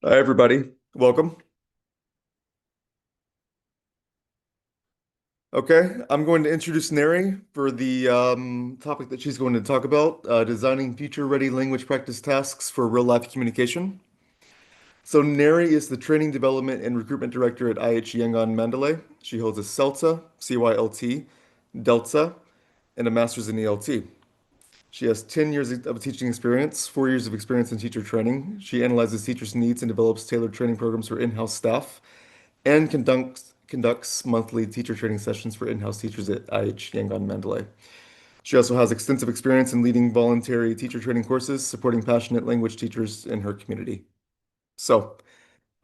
Hi, everybody. Welcome. Okay, I'm going to introduce Neri for the topic that she's going to talk about, designing future-ready language practice tasks for real-life communication. So Neri is the Training Development and Recruitment Director at IH Yangon Mandalay. She holds a CELTA, CYLT, DELTA, and a Master's in ELT. She has 10 years of teaching experience, 4 years of experience in teacher training. She analyzes teachers' needs and develops tailored training programs for in-house staff, and conducts monthly teacher training sessions for in-house teachers at IH Yangon Mandalay. She also has extensive experience in leading voluntary teacher training courses, supporting passionate language teachers in her community. So,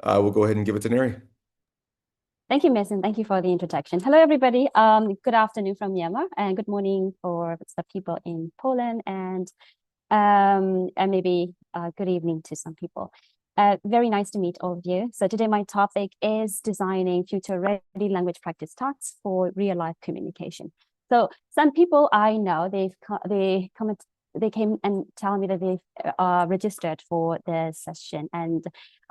I will go ahead and give it to Neri. Thank you, Miss, and thank you for the introduction. Hello, everybody. Good afternoon from Myanmar, and good morning for the people in Poland, and maybe good evening to some people. Very nice to meet all of you. So today my topic is designing future-ready language practice tasks for real-life communication. So some people I know they came and tell me that they've registered for the session, and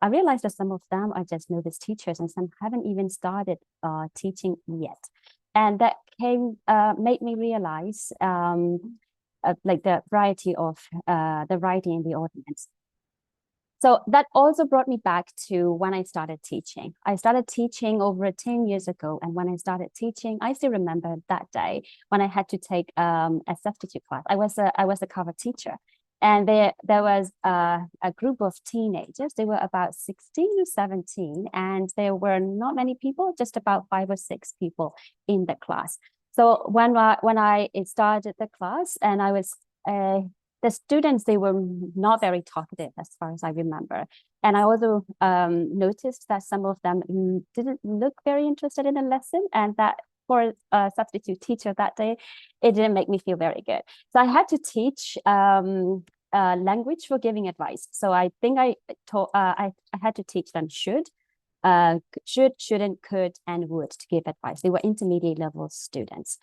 I realized that some of them are just novice teachers and some haven't even started teaching yet. And that made me realize like the variety of the writing in the audience. So that also brought me back to when I started teaching. I started teaching over 10 years ago. And when I started teaching, I still remember that day when I had to take a substitute class. I was a cover teacher. And there was a group of teenagers. They were about 16 to 17. And there were not many people, just about 5 or 6 people in the class. So when I started the class and I was the students, they were not very talkative as far as I remember. And I also noticed that some of them didn't look very interested in the lesson, and that for a substitute teacher that day, it didn't make me feel very good. So I had to teach language for giving advice. So I think I had to teach them should, shouldn't, could, and would to give advice. They were intermediate level students.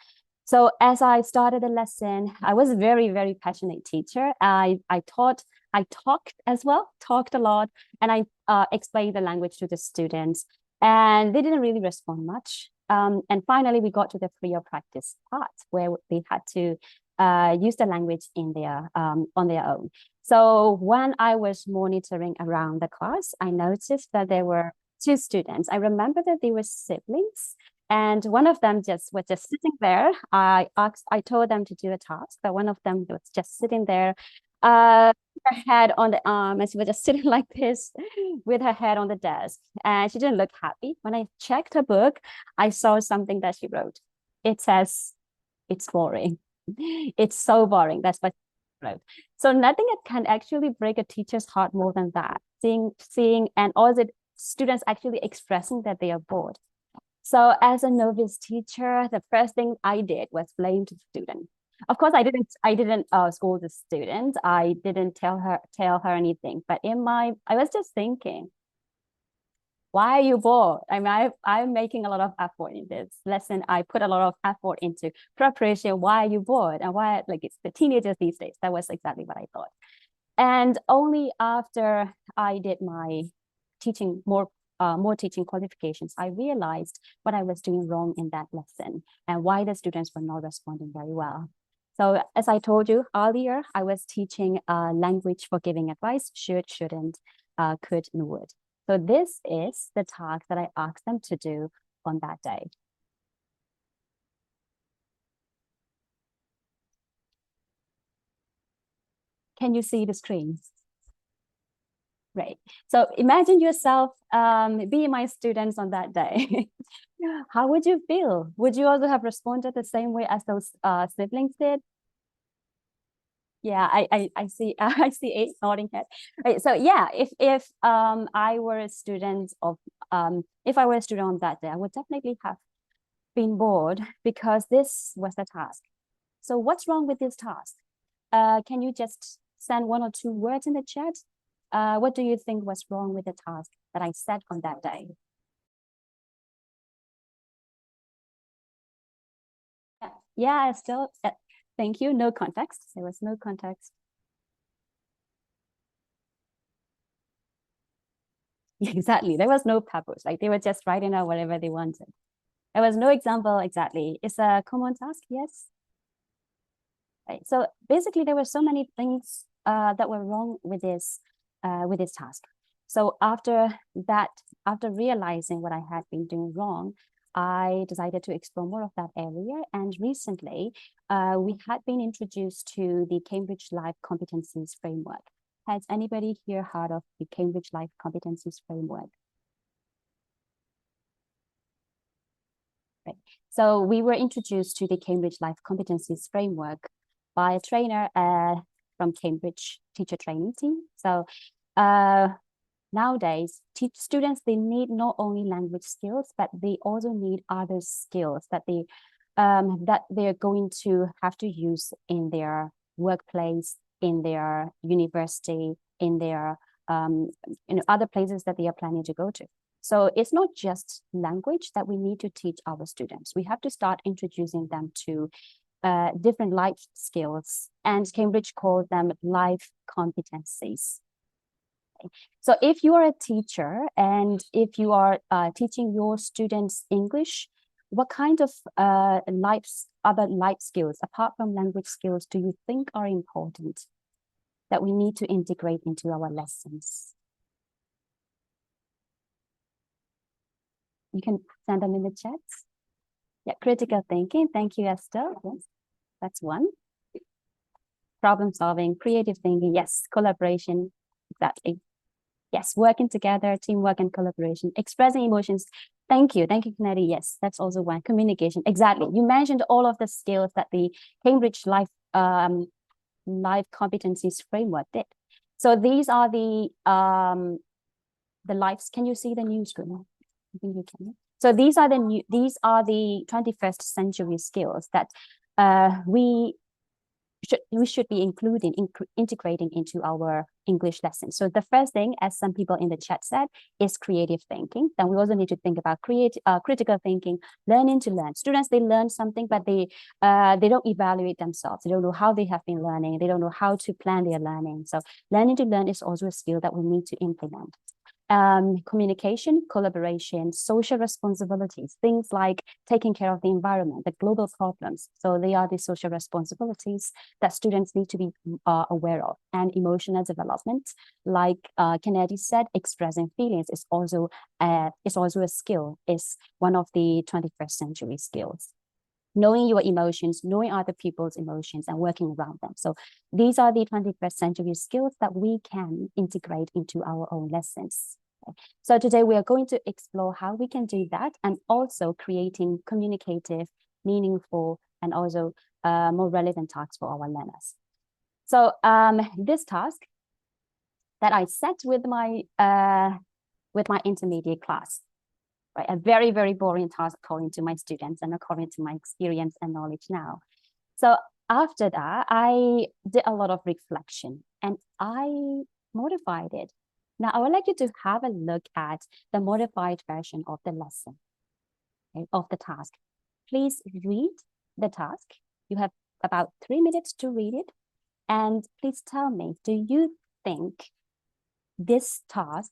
So as I started a lesson, I was a very, very passionate teacher. I talked as well, talked a lot, and I explained the language to the students, and they didn't really respond much. And finally, we got to the freer practice part where they had to use the language in their on their own. So when I was monitoring around the class, I noticed that there were two students. I remember that they were siblings, and one of them was just sitting there. I told them to do a task, but one of them was just sitting there, her head on the arm, and she was just sitting like this with her head on the desk. And she didn't look happy. When I checked her book, I saw something that she wrote. It says, "It's boring." It's so boring. That's what she wrote. So nothing can actually break a teacher's heart more than that. Seeing, and all the students actually expressing that they are bored. So as a novice teacher, the first thing I did was blame the student. Of course, I didn't scold the student. I didn't tell her anything. But I was just thinking, why are you bored? I mean, I'm making a lot of effort in this lesson. I put a lot of effort into preparation. Why are you bored? And why, like, it's the teenagers these days. That was exactly what I thought. And only after I did my teaching more teaching qualifications, I realized what I was doing wrong in that lesson and why the students were not responding very well. So as I told you earlier, I was teaching language for giving advice, should, shouldn't, could, and would. So this is the task that I asked them to do on that day. Can you see the screen? Right. So imagine yourself being my students on that day. How would you feel? Would you also have responded the same way as those siblings did? Yeah, I see I see eight nodding head. Right. So yeah, if I were a student of if I were a student on that day, I would definitely have been bored because this was the task. So what's wrong with this task? Can you just send one or two words in the chat? What do you think was wrong with the task that I set on that day? Yeah, still, thank you. No context. There was no context. Exactly. There was no purpose. Like they were just writing out whatever they wanted. There was no example exactly. It's a common task, yes. Right. So basically, there were so many things that were wrong with this task. So after that, after realizing what I had been doing wrong, I decided to explore more of that area. And recently, we had been introduced to the Cambridge Life Competencies Framework. Has anybody here heard of the Cambridge Life Competencies Framework? Right. So we were introduced to the Cambridge Life Competencies Framework by a trainer from Cambridge teacher training team. So nowadays, students, they need not only language skills, but they also need other skills that they're going to have to use in their workplace, in their university, in their other places that they are planning to go to. So it's not just language that we need to teach our students. We have to start introducing them to different life skills, and Cambridge called them life competencies. So if you are a teacher and if you are teaching your students English, what kind of other life skills, apart from language skills, do you think are important that we need to integrate into our lessons? You can send them in the chat. Yeah, critical thinking. Thank you, Esther. Yes, that's one. Problem solving, creative thinking. Yes, collaboration. Exactly. Yes, working together, teamwork and collaboration, expressing emotions. Thank you, Kennedy. Yes, that's also one. Communication. Exactly. You mentioned all of the skills that the Cambridge Life Competencies Framework did. So these are the lives. Can you see the new screen? I think you can. So these are the 21st century skills that we should be integrating into our English lessons. So the first thing, as some people in the chat said, is creative thinking. Then we also need to think about critical thinking, learning to learn. Students, they learn something, but they don't evaluate themselves. They don't know how they have been learning. They don't know how to plan their learning. So learning to learn is also a skill that we need to implement. Communication, collaboration, social responsibilities, things like taking care of the environment, the global problems. So they are the social responsibilities that students need to be aware of. And emotional development, like Kennedy said, expressing feelings is also a skill, is one of the 21st century skills. Knowing your emotions, knowing other people's emotions, and working around them. So these are the 21st century skills that we can integrate into our own lessons. So today we are going to explore how we can do that, and also creating communicative, meaningful, and also more relevant tasks for our learners. So this task that I set with my intermediate class, right? A very, very boring task according to my students and according to my experience and knowledge now. So after that, I did a lot of reflection and I modified it. Now, I would like you to have a look at the modified version of the lesson, okay, of the task. Please read the task. You have about 3 minutes to read it. And please tell me, do you think this task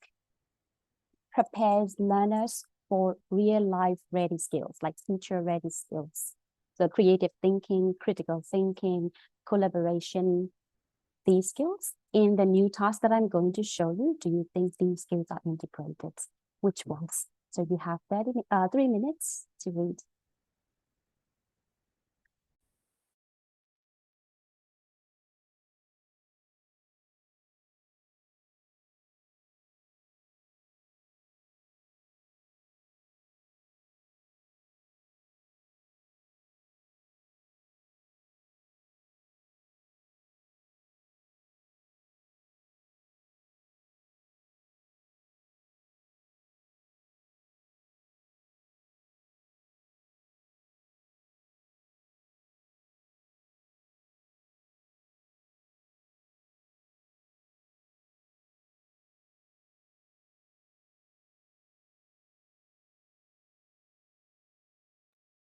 prepares learners for real life ready skills, like future ready skills? So creative thinking, critical thinking, collaboration, these skills in the new task that I'm going to show you. Do you think these skills are integrated? Which ones? So you have 3 minutes to read.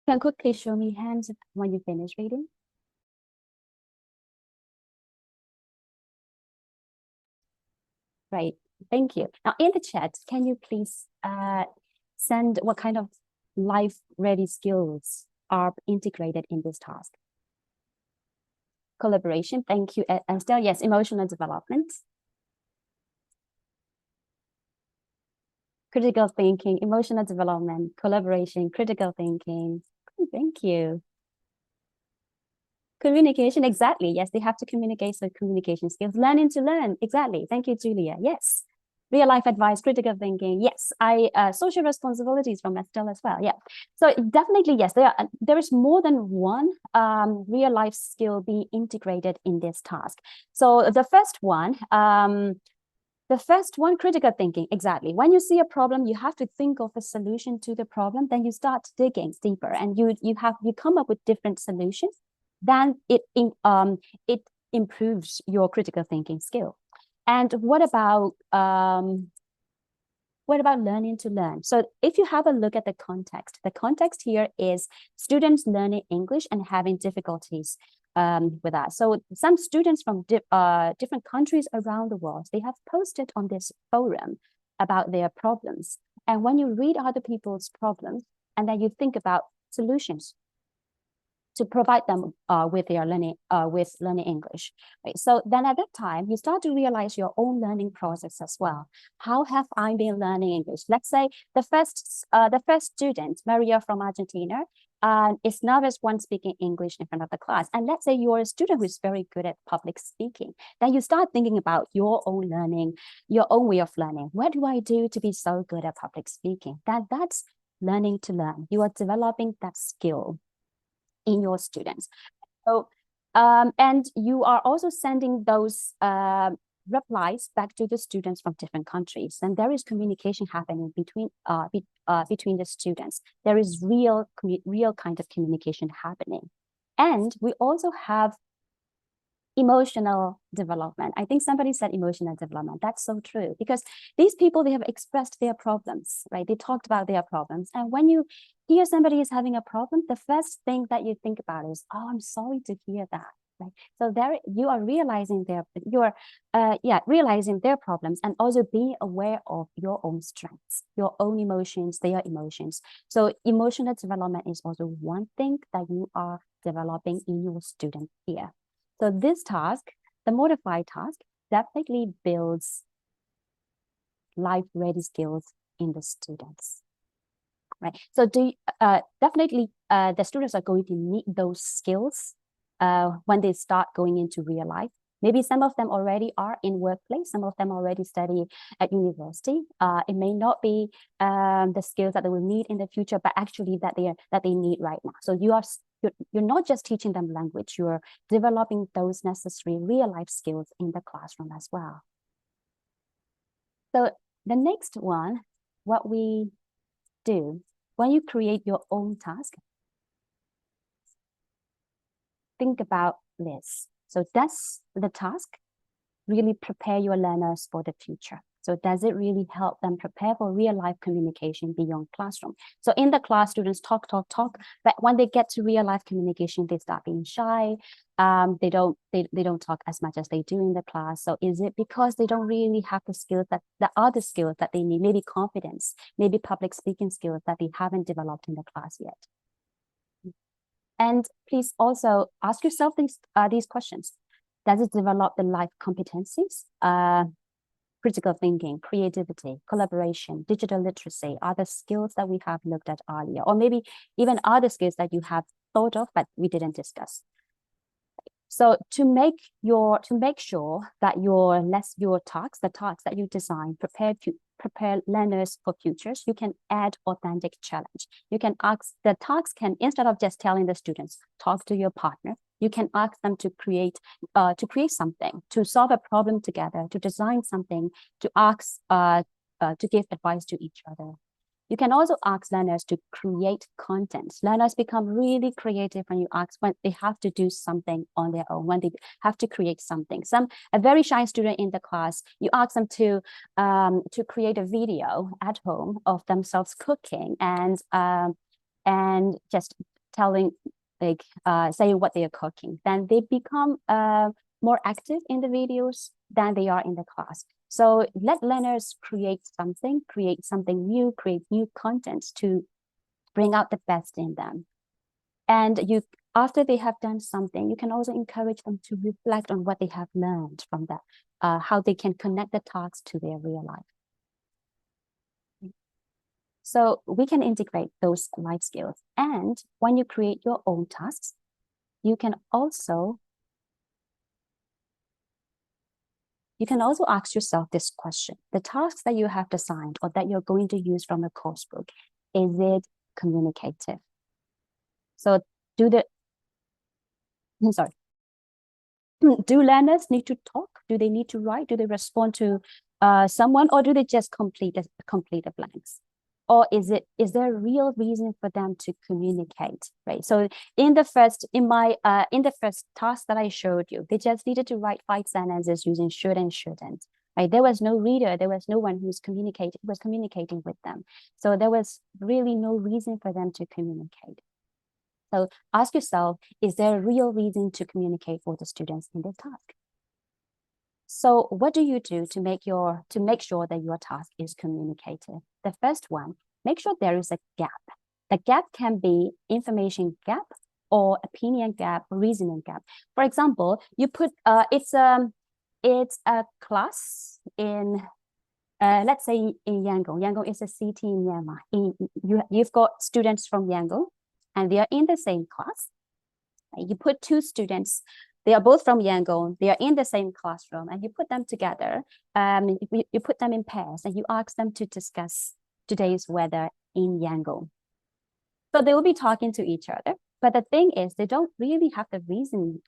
You can quickly show me hands when you finish reading. Right. Thank you. Now in the chat, can you please send what kind of life-ready skills are integrated in this task? Collaboration, thank you, Estelle. Yes, emotional development. Critical thinking, emotional development, collaboration, critical thinking. Thank you. Communication, exactly. Yes, they have to communicate, so communication skills. Learning to learn, exactly. Thank you, Julia. Yes. Real life advice, critical thinking. Yes, social responsibilities from Estelle as well. Yeah. So definitely, yes, there is more than one real life skill being integrated in this task. So the first one, critical thinking, exactly. When you see a problem, you have to think of a solution to the problem. Then you start digging deeper, and you come up with different solutions. Then it improves your critical thinking skill. And what about learning to learn? So if you have a look at the context here is students learning English and having difficulties with that. So some students from different countries around the world, they have posted on this forum about their problems. And when you read other people's problems, and then you think about solutions to provide them with their learning English, right? So then at that time, you start to realize your own learning process as well. How have I been learning English? Let's say the first student, Maria from Argentina, is nervous when speaking English in front of the class. And let's say you're a student who's very good at public speaking. Then you start thinking about your own learning, your own way of learning. What do I do to be so good at public speaking? That's learning to learn. You are developing that skill in your students. So, and you are also sending those replies back to the students from different countries. And there is communication happening between the students. There is real kind of communication happening. And we also have emotional development. I think somebody said emotional development. That's so true, because these people, they have expressed their problems, right? They talked about their problems. And when you hear somebody is having a problem, the first thing that you think about is, oh, I'm sorry to hear that. Right. So there you are realizing realizing their problems, and also being aware of your own strengths, your own emotions, their emotions. So emotional development is also one thing that you are developing in your student here. So this task, the modified task, definitely builds life-ready skills in the students, right? So definitely the students are going to need those skills when they start going into real life. Maybe some of them already are in workplace, some of them already study at university. It may not be the skills that they will need in the future, but actually that they need right now. So you're not just teaching them language, you're developing those necessary real life skills in the classroom as well. So the next one, what we do when you create your own task, think about this. So does the task really prepare your learners for the future? So does it really help them prepare for real life communication beyond classroom? So in the class, students talk, but when they get to real life communication, they start being shy. They don't talk as much as they do in the class. So is it because they don't really have the skills the other skills that they need? Maybe confidence, maybe public speaking skills that they haven't developed in the class yet. And please also ask yourself these questions. Does it develop the life competencies? Critical thinking, creativity, collaboration, digital literacy, other skills that we have looked at earlier, or maybe even other skills that you have thought of but we didn't discuss. So to make sure that the talks that you design prepare learners for futures, you can add authentic challenge. You can ask the talks instead of just telling the students, talk to your partner, you can ask them to create something, to solve a problem together, to design something, to to give advice to each other. You can also ask learners to create content. Learners become really creative when they have to do something on their own, when they have to create something. A very shy student in the class, you ask them to create a video at home of themselves cooking and just telling, saying what they are cooking. Then they become more active in the videos than they are in the class. So let learners create something new, create new content to bring out the best in them. And after they have done something, you can also encourage them to reflect on what they have learned from that, how they can connect the tasks to their real life. So we can integrate those life skills. And when you create your own tasks, you can also ask yourself this question: the tasks that you have designed or that you're going to use from a course book, is it communicative? So sorry, do learners need to talk? Do they need to write? Do they respond to someone, or do they just complete the blanks? Or is there a real reason for them to communicate, right? So in the first task that I showed you, they just needed to write 5 sentences using should and shouldn't, right? There was no reader, there was no one who was communicating with them. So there was really no reason for them to communicate. So ask yourself, is there a real reason to communicate for the students in this task? So what do you do to make sure that your task is communicative? The first one, make sure there is a gap. The gap can be information gap or opinion gap, reasoning gap. For example, you put it's a class in let's say in Yangon. Yangon is a city in Myanmar. You've got students from Yangon, and they are in the same class. You put 2 students, they are both from Yangon, they are in the same classroom, and you put them together, you put them in pairs, and you ask them to discuss today's weather in Yangon. So they will be talking to each other, but the thing is, they don't really have the reason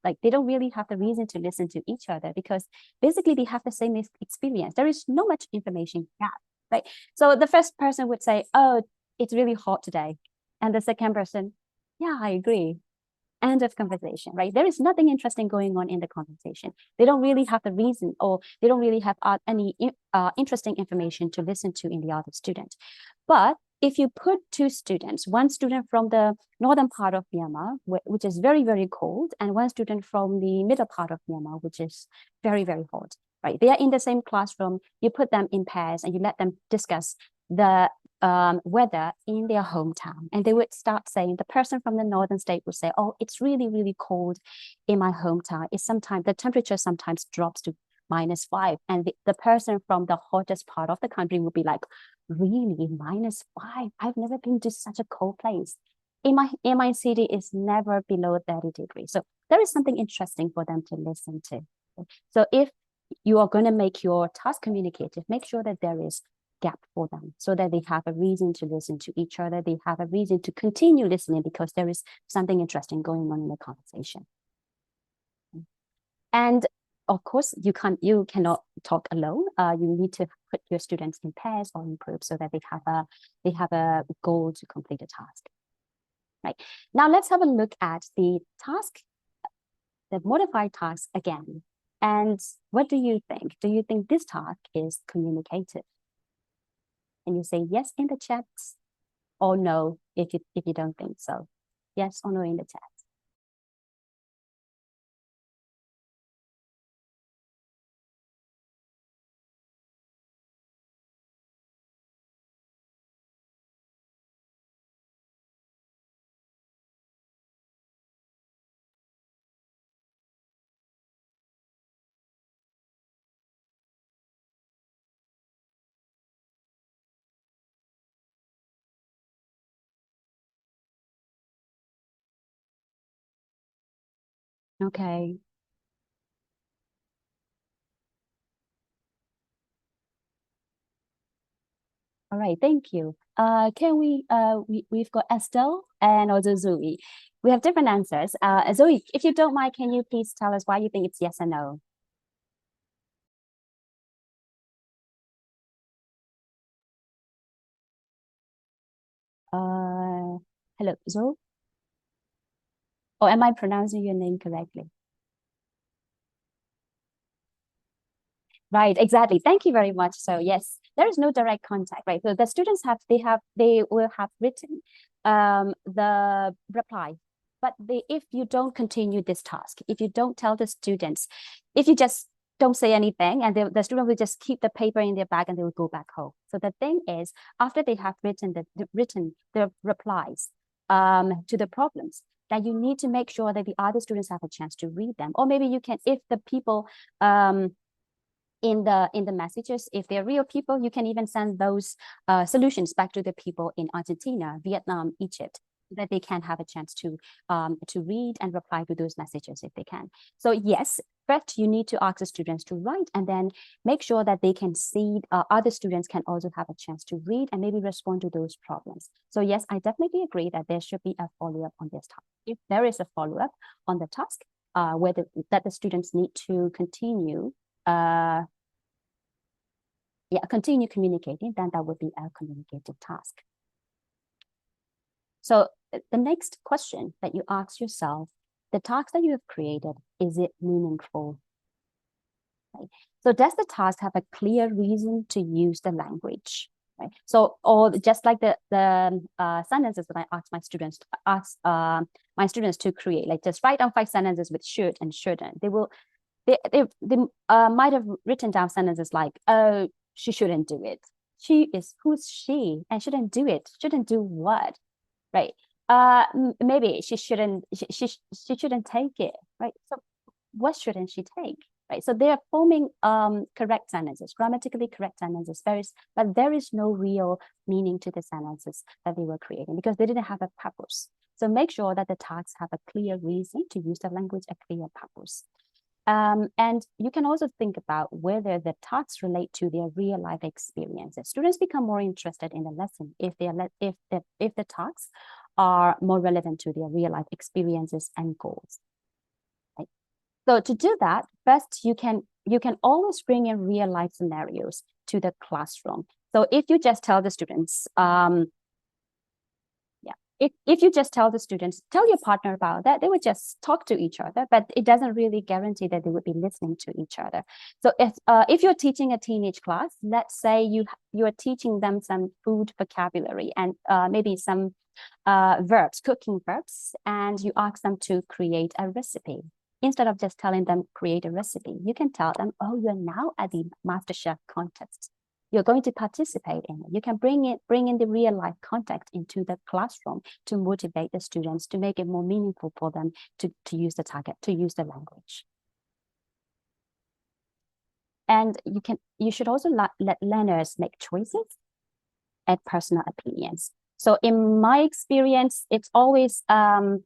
to listen to each other, because basically they have the same experience. There is no much information gap, right? So the first person would say, oh, it's really hot today. And the second person, yeah, I agree. End of conversation, right? There is nothing interesting going on in the conversation. They don't really have the reason, or they don't really have any interesting information to listen to in the other student. But if you put 2 students, one student from the northern part of Myanmar, which is very, very cold, and one student from the middle part of Myanmar, which is very, very hot, right? They are in the same classroom. You put them in pairs and you let them discuss the weather in their hometown, and they would start saying, the person from the northern state would say, oh, it's really, really cold in my hometown. The temperature sometimes drops to -5, and the person from the hottest part of the country would be like, really, -5? I've never been to such a cold place. In my city is never below 30 degrees. So there is something interesting for them to listen to. So if you are going to make your task communicative, make sure that there is gap for them, so that they have a reason to listen to each other. They have a reason to continue listening because there is something interesting going on in the conversation. And of course, you cannot talk alone. You need to put your students in pairs or in groups, so that they have a goal to complete a task. Right. Now let's have a look at the modified task again. And what do you think? Do you think this task is communicative? And you say yes in the chat, or no if you don't think so. Yes or no in the chat. Okay. All right, thank you. Can we've got Estelle and also Zoe. We have different answers. Zoe, if you don't mind, can you please tell us why you think it's yes or no? Hello, Zoe? Or am I pronouncing your name correctly? Right, exactly. Thank you very much. So yes, there is no direct contact, right? So the students they will have written the reply. But if you don't continue this task, if you don't tell the students, if you just don't say anything, and the student will just keep the paper in their bag and they will go back home. So the thing is, after they have written the replies to the problems, that you need to make sure that the other students have a chance to read them. Or maybe you can, if the people in the messages, if they're real people, you can even send those solutions back to the people in Argentina, Vietnam, Egypt, that they can have a chance to read and reply to those messages if they can. So yes, first you need to ask the students to write, and then make sure that they can see other students can also have a chance to read and maybe respond to those problems. So yes, I definitely agree that there should be a follow-up on this task. If there is a follow-up on the task, that the students need to continue continue communicating, then that would be a communicative task. So the next question that you ask yourself, the task that you have created, is it meaningful? Right? So does the task have a clear reason to use the language? Right? So, or just like the sentences that I ask my students to create, like just write down 5 sentences with should and shouldn't. They might have written down sentences like, oh, she shouldn't do it. Who's she? And shouldn't do it. Shouldn't do what? Right. Maybe she shouldn't take it. Right. So what shouldn't she take? Right. So they are forming correct sentences, grammatically correct sentences. But there is no real meaning to the sentences that they were creating because they didn't have a purpose. So make sure that the tasks have a clear reason to use the language, a clear purpose. And you can also think about whether the tasks relate to their real life experiences. Students become more interested in the lesson if the tasks are more relevant to their real life experiences and goals. Right? So to do that, first you can always bring in real life scenarios to the classroom. So if you just tell the students, if you just tell the students, tell your partner about that, they would just talk to each other, but it doesn't really guarantee that they would be listening to each other. So if you're teaching a teenage class, let's say you are teaching them some food vocabulary and maybe some verbs, cooking verbs, and you ask them to create a recipe. Instead of just telling them create a recipe, you can tell them, oh, you're now at the MasterChef contest. You're going to participate in it. You can bring in the real life context into the classroom to motivate the students, to make it more meaningful for them to use the target, to use the language. And you should also let learners make choices and personal opinions. So in my experience, it's always a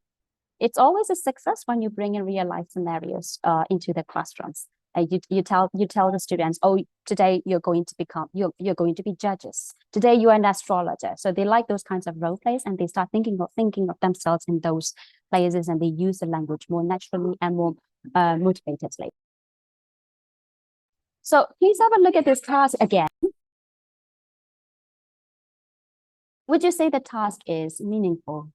success when you bring in real life scenarios into the classrooms. You tell the students, oh, today you're going to be judges. Today you are an astrologer. So they like those kinds of role plays, and they start thinking of themselves in those places, and they use the language more naturally and more motivatedly. So please have a look at this task again. Would you say the task is meaningful?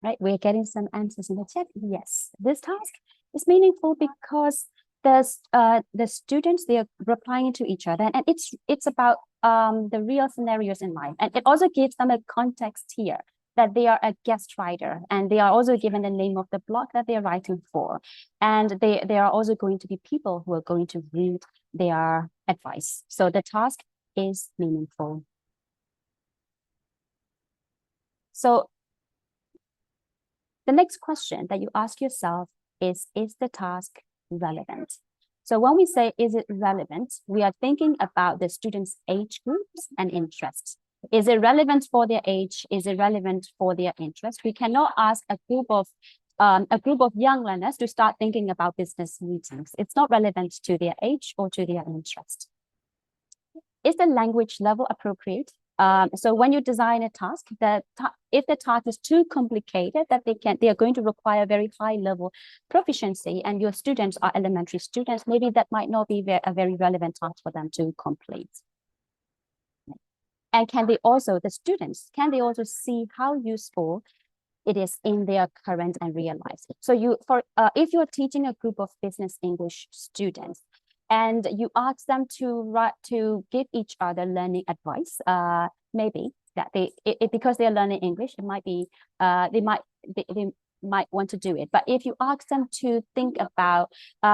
Right, we're getting some answers in the chat. Yes, this task is meaningful because the students, they are replying to each other, and it's about the real scenarios in life, and it also gives them a context here that they are a guest writer, and they are also given the name of the blog that they are writing for, and they are also going to be people who are going to read their advice. So the task is meaningful. So the next question that you ask yourself is the task relevant? So when we say, is it relevant, we are thinking about the students' age groups and interests. Is it relevant for their age? Is it relevant for their interest? We cannot ask a group of young learners to start thinking about business meetings. It's not relevant to their age or to their interest. Is the language level appropriate? So when you design a task, if the task is too complicated, that they are going to require very high level proficiency, and your students are elementary students, maybe that might not be a very relevant task for them to complete. And can they also, the students, can they also see how useful it is in their current and real lives? So if you're teaching a group of business English students and you ask them to give each other learning advice, maybe that because they're learning English, it might be they might want to do it. But if you ask them to think about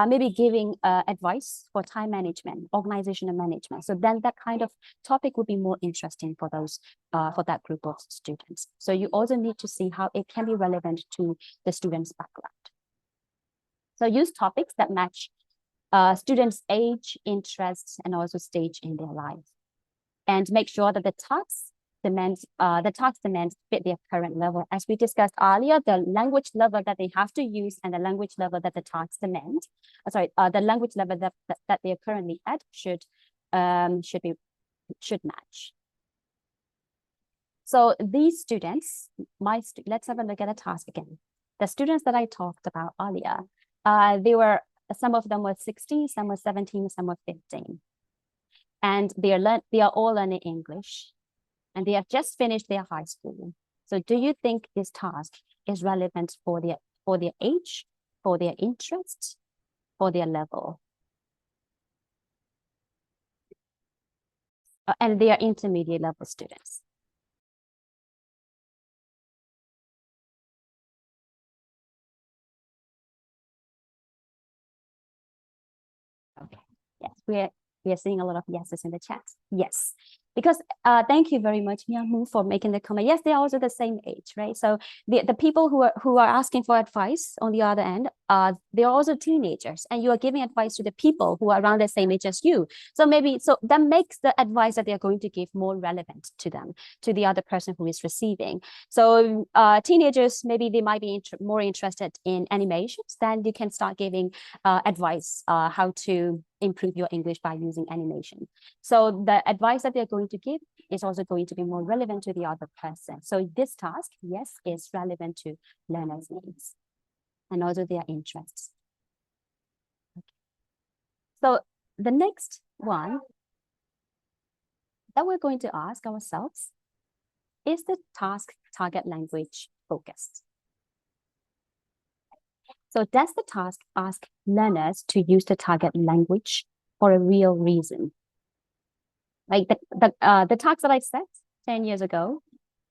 maybe giving advice for time management, organizational management, so then that kind of topic would be more interesting for those for that group of students. So you also need to see how it can be relevant to the student's background. So use topics that match students' age, interests, and also stage in their life, and make sure that the task demands fit their current level. As we discussed earlier, the language level that they have to use and the language level that the tasks demand, the language level that they are currently at should match. So these students, let's have a look at the task again. The students that I talked about earlier, some of them were 16, some were 17, some were 15. And they are all learning English, and they have just finished their high school. So do you think this task is relevant for their age, for their interests, for their level? And they are intermediate level students. Okay. Yes, we are seeing a lot of yeses in the chat. Yes, because thank you very much, Myung-Moo, for making the comment. Yes, they're also the same age, right? So the people who are asking for advice on the other end, they're also teenagers, and you are giving advice to the people who are around the same age as you. So that makes the advice that they're going to give more relevant to them, to the other person who is receiving. So teenagers, maybe they might be more interested in animations. Then you can start giving advice how to improve your English by using animation. So the advice that they're going to give is also going to be more relevant to the other person. So this task, yes, is relevant to learners' needs and also their interests. Okay. So the next one that we're going to ask ourselves is the task target language focused. So does the task ask learners to use the target language for a real reason? Like the task that I set 10 years ago,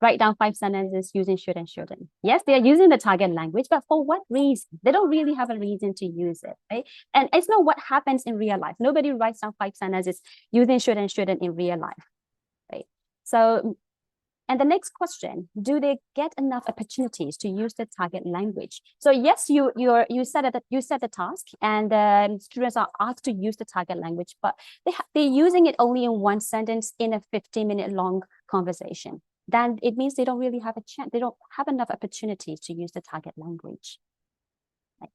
write down 5 sentences using should and shouldn't. Yes, they are using the target language, but for what reason? They don't really have a reason to use it, right? And it's not what happens in real life. Nobody writes down 5 sentences using should and shouldn't in real life, right? So, and the next question, do they get enough opportunities to use the target language? So yes, you set the task, and students are asked to use the target language, but they're using it only in one sentence in a 15-minute long conversation. Then it means they don't really have a chance. They don't have enough opportunities to use the target language. Right?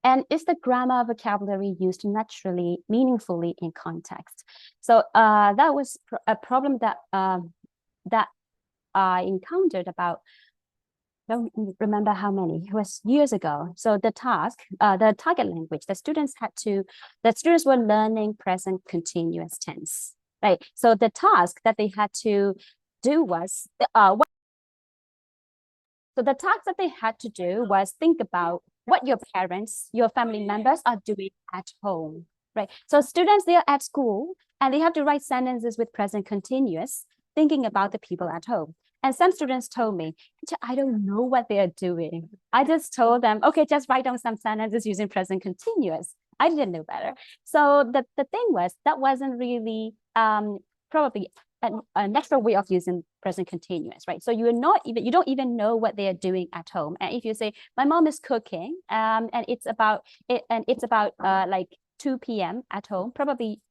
And is the grammar vocabulary used naturally, meaningfully in context? So that was a problem that I encountered about, I don't remember how many, it was years ago. So the task, the target language, the students were learning present continuous tense, right? So the task that they had to do was, think about what your parents, your family members are doing at home, right? So students, they are at school and they have to write sentences with present continuous, thinking about the people at home. And some students told me, I don't know what they are doing. I just told them, okay, just write down some sentences using present continuous. I didn't know better. So the thing was, that wasn't really probably a natural way of using present continuous, right? So you don't even know what they are doing at home. And if you say, my mom is cooking, and it's about like 2 p.m. at home, probably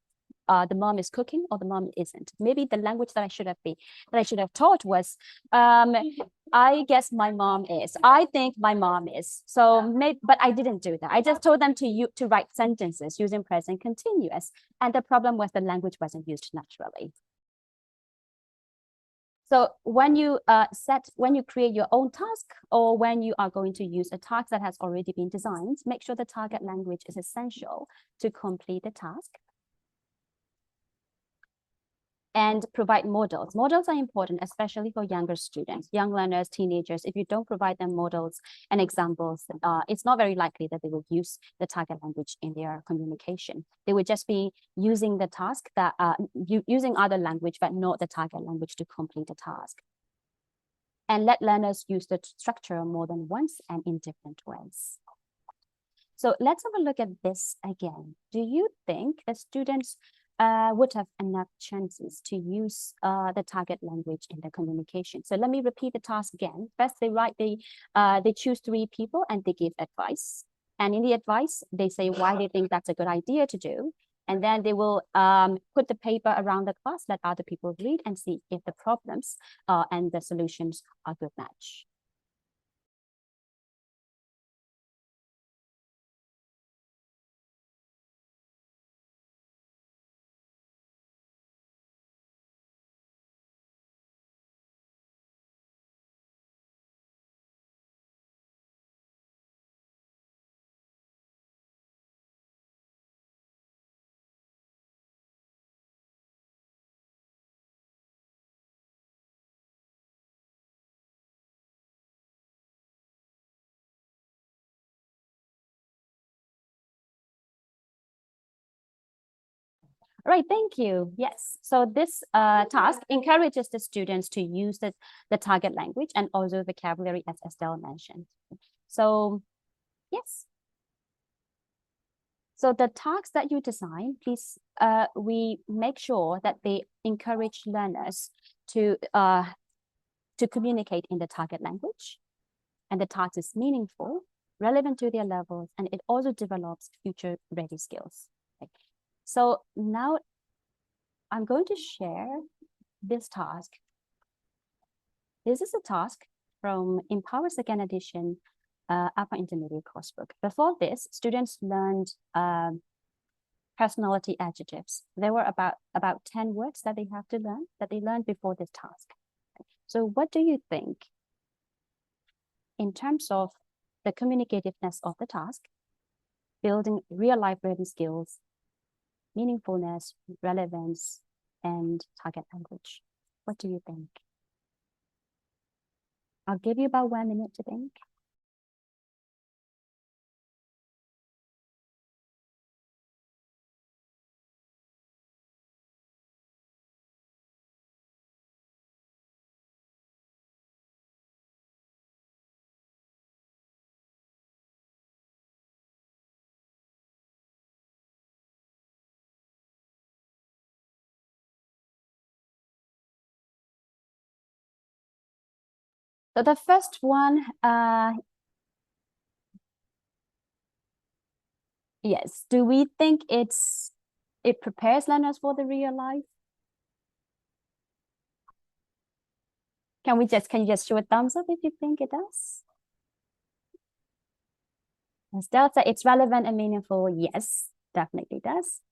the mom is cooking or the mom isn't. Maybe the language that I should have taught was, I guess my mom is. I think my mom is. So but I didn't do that. I just told them to write sentences using present continuous. And the problem was the language wasn't used naturally. So when you create your own task, or when you are going to use a task that has already been designed, make sure the target language is essential to complete the task. and provide models. Models are important, especially for younger students, young learners, teenagers. If you don't provide them models and examples, it's not very likely that they will use the target language in their communication. They would just be using the task that using other language, but not the target language to complete the task. And let learners use the structure more than once and in different ways. So let's have a look at this again. Do you think the students would have enough chances to use the target language in their communication? So let me repeat the task again. First, they choose 3 people and they give advice. And in the advice, they say why they think that's a good idea to do. And then they will put the paper around the class, let other people read and see if the problems and the solutions are a good match. All right, thank you. Yes, so this task encourages the students to use the target language and also vocabulary, as Estelle mentioned. So, yes. So the tasks that you design, please, we make sure that they encourage learners to communicate in the target language, and the task is meaningful, relevant to their levels, and it also develops future-ready skills. Okay. So now I'm going to share this task. This is a task from Empower Second Edition Upper Intermediate coursebook. Before this, students learned personality adjectives. There were about 10 words that they have to learn, that they learned before this task. So what do you think in terms of the communicativeness of the task, building real-life ready skills, meaningfulness, relevance, and target language? What do you think? I'll give you about 1 minute to think. So the first one, yes, do we think it prepares learners for the real life? Can you just show a thumbs up if you think it does? As Delta, it's relevant and meaningful. Yes, definitely does.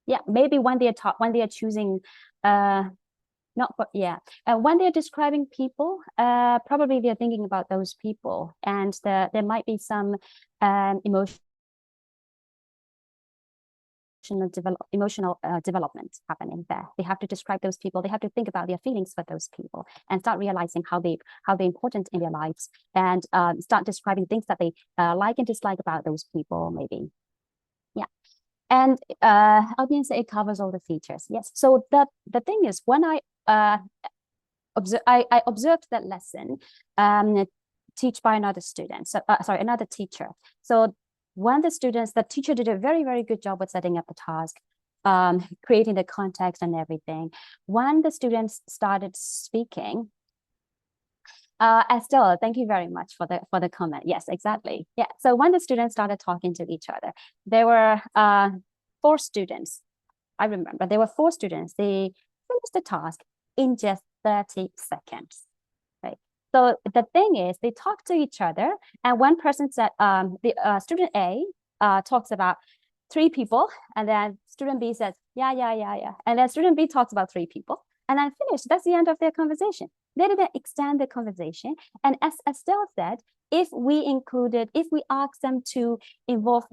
Yeah, maybe when they are choosing not but yeah when they're describing people, probably they're thinking about those people, and there might be some emotional development happening there. They have to describe those people. They have to think about their feelings for those people and start realizing how they're important in their lives, and start describing things that they like and dislike about those people, maybe. Yeah. And audience, it covers all the features. Yes. So the thing is, when I observed that lesson teach by another student. So sorry, another teacher. So when the teacher did a very, very good job with setting up the task, creating the context and everything. When the students started speaking, Estelle, thank you very much for the comment. Yes, exactly. Yeah. So when the students started talking to each other, there were 4 students. I remember there were 4 students. They finished the task in just 30 seconds. Right. So the thing is, they talk to each other, and one person said, student A talks about 3 people, and then student B says, yeah. And then student B talks about 3 people, and then finish. That's the end of their conversation. They didn't extend the conversation. And as Estelle said, if we ask them to involve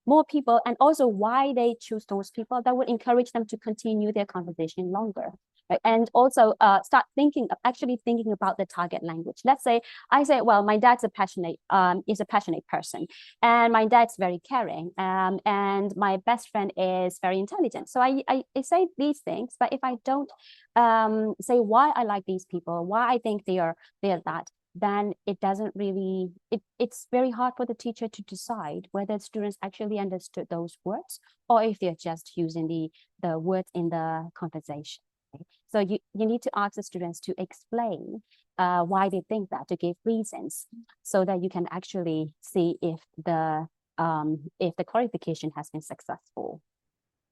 more people, and also why they choose those people, that would encourage them to continue their conversation longer. Right? And also start actually thinking about the target language. Let's say I say, well, my dad's is a passionate person, and my dad's very caring, and my best friend is very intelligent. So I say these things, but if I don't say why I like these people, why I think they're that, then it doesn't really, it's very hard for the teacher to decide whether students actually understood those words, or if they're just using the words in the conversation. So you need to ask the students to explain why they think that, to give reasons, so that you can actually see if the qualification has been successful,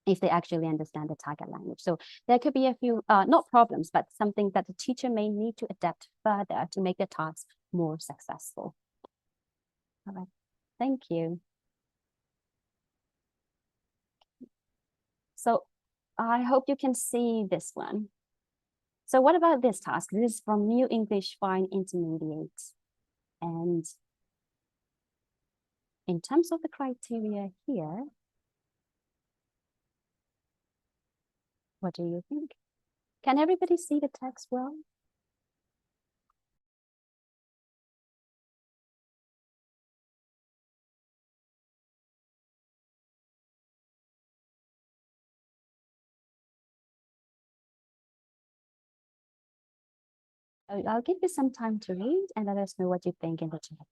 if they actually understand the target language. So there could be a few, not problems, but something that the teacher may need to adapt further to make the task more successful. All right, thank you. So I hope you can see this one. So what about this task? This is from New English Fine Intermediate. And in terms of the criteria here, what do you think? Can everybody see the text well? I'll give you some time to read and let us know what you think in the chat.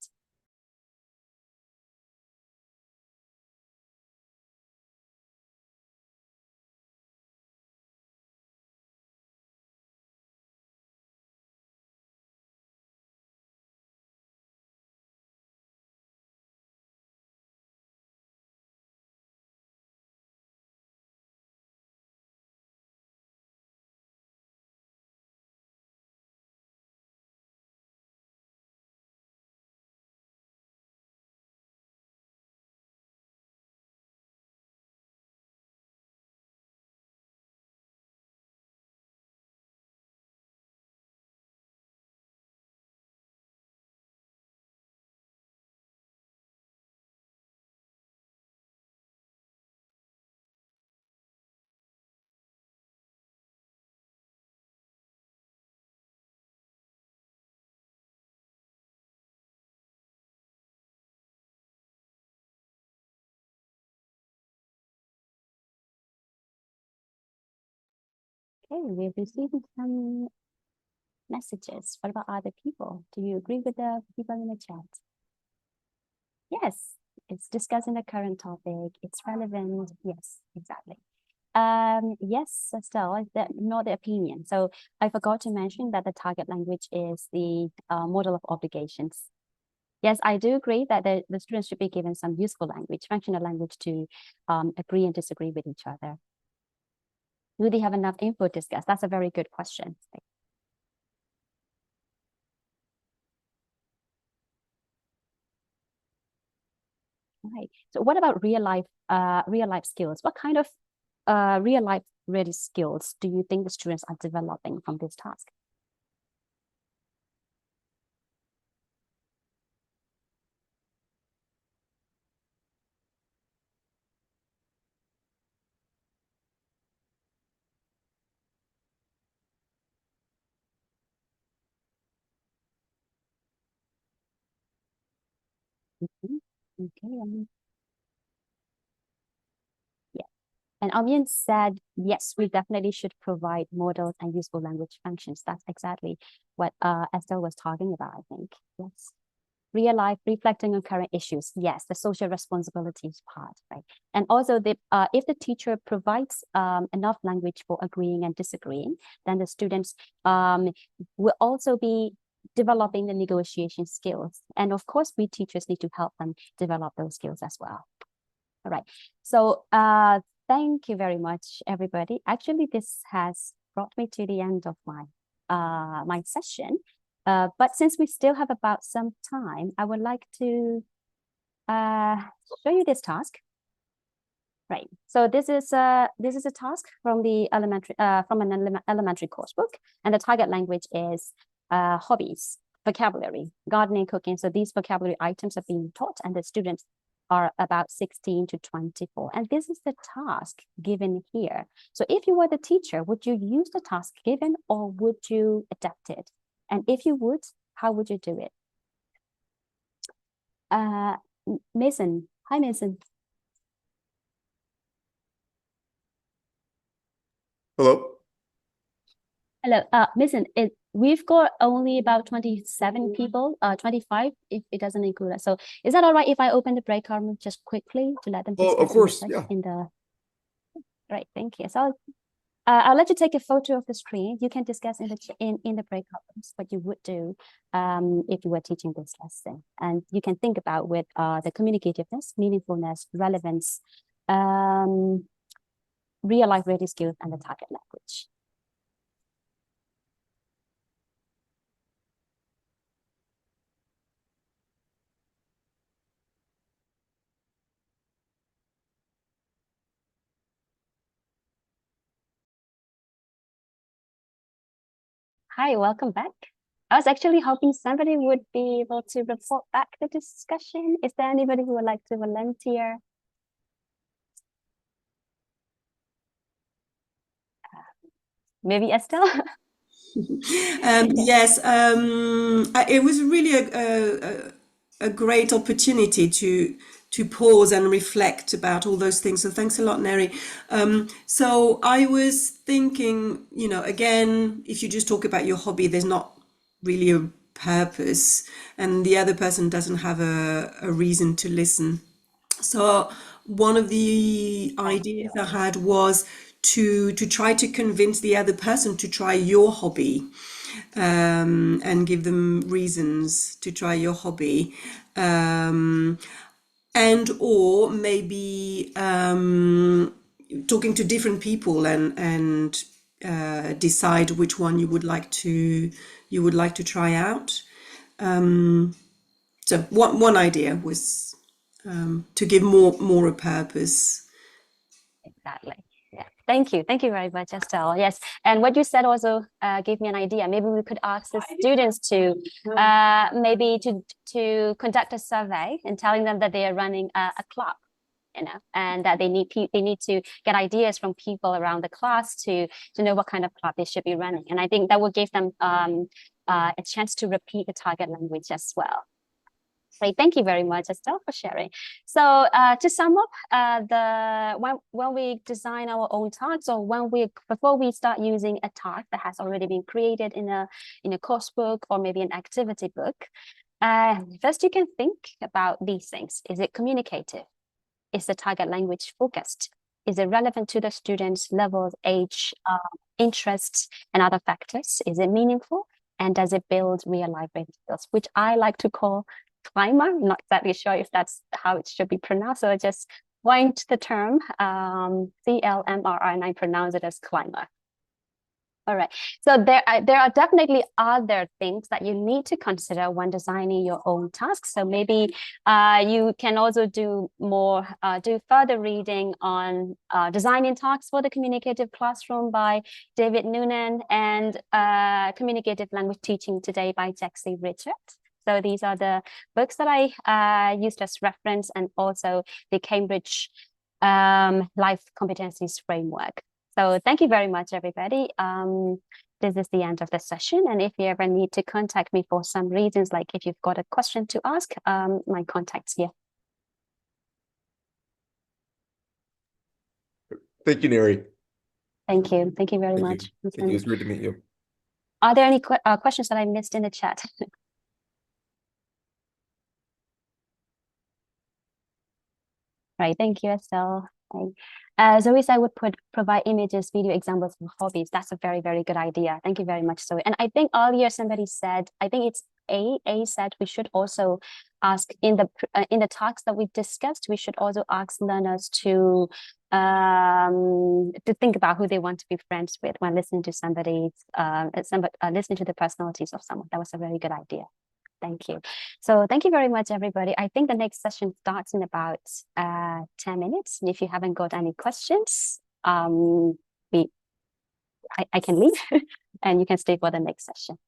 Okay, we've received some messages. What about other people? Do you agree with the people in the chat? Yes, it's discussing the current topic. It's relevant. Yes, exactly. Yes, Estelle, not the opinion. So I forgot to mention that the target language is the model of obligations. Yes, I do agree that the students should be given some useful language, functional language, to agree and disagree with each other. Do they have enough info to discuss? That's a very good question. Right. So what about real life skills? What kind of real life ready skills do you think the students are developing from this task? Mhm. Okay. Yeah. And Amin said, yes, we definitely should provide models and useful language functions. That's exactly what Estelle was talking about, I think. Yes. Real life, reflecting on current issues. Yes, the social responsibilities part, right? And also, if the teacher provides enough language for agreeing and disagreeing, then the students will also be developing the negotiation skills. And of course, we teachers need to help them develop those skills as well. All right. So thank you very much, everybody. Actually, this has brought me to the end of my session. But since we still have about some time, I would like to show you this task. Right. So this is a task from the elementary from an elementary course book, and the target language is hobbies. vocabulary, gardening, cooking. So these vocabulary items are being taught, and the students are about 16 to 24. And this is the task given here. So if you were the teacher, would you use the task given or would you adapt it? And if you would, how would you do it? Mason. Hi, Mason. Hello? Hello, Mason, we've got only about 27 people, 25 if it doesn't include us. So is that all right if I open the breakout room just quickly to let them Oh, of discuss course, yeah. in the right, thank you. So I'll let you take a photo of the screen. You can discuss in the breakout rooms what you would do if you were teaching this lesson. And you can think about with the communicativeness, meaningfulness, relevance, real life ready skills, and the target language. Hi, welcome back. I was actually hoping somebody would be able to report back the discussion. Is there anybody who would like to volunteer? Maybe Estelle? Yes, it was really a great opportunity to pause and reflect about all those things. So thanks a lot, Neri. So I was thinking, again, if you just talk about your hobby, there's not really a purpose, and the other person doesn't have a reason to listen. So one of the ideas I had was to try to convince the other person to try your hobby, and give them reasons to try your hobby, and or maybe talking to different people and decide which one you would like to try out. So one idea was to give more a purpose. Exactly. Yeah. Thank you. Thank you very much, Estelle. Yes. And what you said also gave me an idea. Maybe we could ask the students to maybe to conduct a survey and telling them that they are running a club, and that they need to get ideas from people around the class to know what kind of club they should be running. And I think that will give them a chance to repeat the target language as well. Great, thank you very much, Estelle, for sharing. So to sum up, when we design our own tasks, or before we start using a task that has already been created in a course book or maybe an activity book, first you can think about these things. Is it communicative? Is the target language focused? Is it relevant to the students' levels, age, interests, and other factors? Is it meaningful? And does it build real life skills, which I like to call climber? I'm not exactly sure if that's how it should be pronounced. So I just coined the term CLMR, and I pronounce it as climber. All right. So there are definitely other things that you need to consider when designing your own tasks. So maybe you can also do further reading on designing tasks for the communicative classroom by David Noonan, and communicative language teaching today by Jaxie Richard. So these are the books that I used as reference, and also the Cambridge Life Competencies Framework. So thank you very much, everybody. This is the end of the session. And if you ever need to contact me for some reasons, like if you've got a question to ask, my contact's here. Thank you, Neri. Thank you. Thank you very much. Thank you. It was great to meet you. Are there any questions that I missed in the chat? Right. Thank you, Estelle. Zoe, I would provide images, video examples of hobbies. That's a very, very good idea. Thank you very much, Zoe. And I think earlier somebody said, I think it's A said we should also ask in the talks that we discussed, we should also ask learners to think about who they want to be friends with when listening to listening to the personalities of someone. That was a very good idea. Thank you. So thank you very much, everybody. I think the next session starts in about 10 minutes. And if you haven't got any questions, I can leave and you can stay for the next session.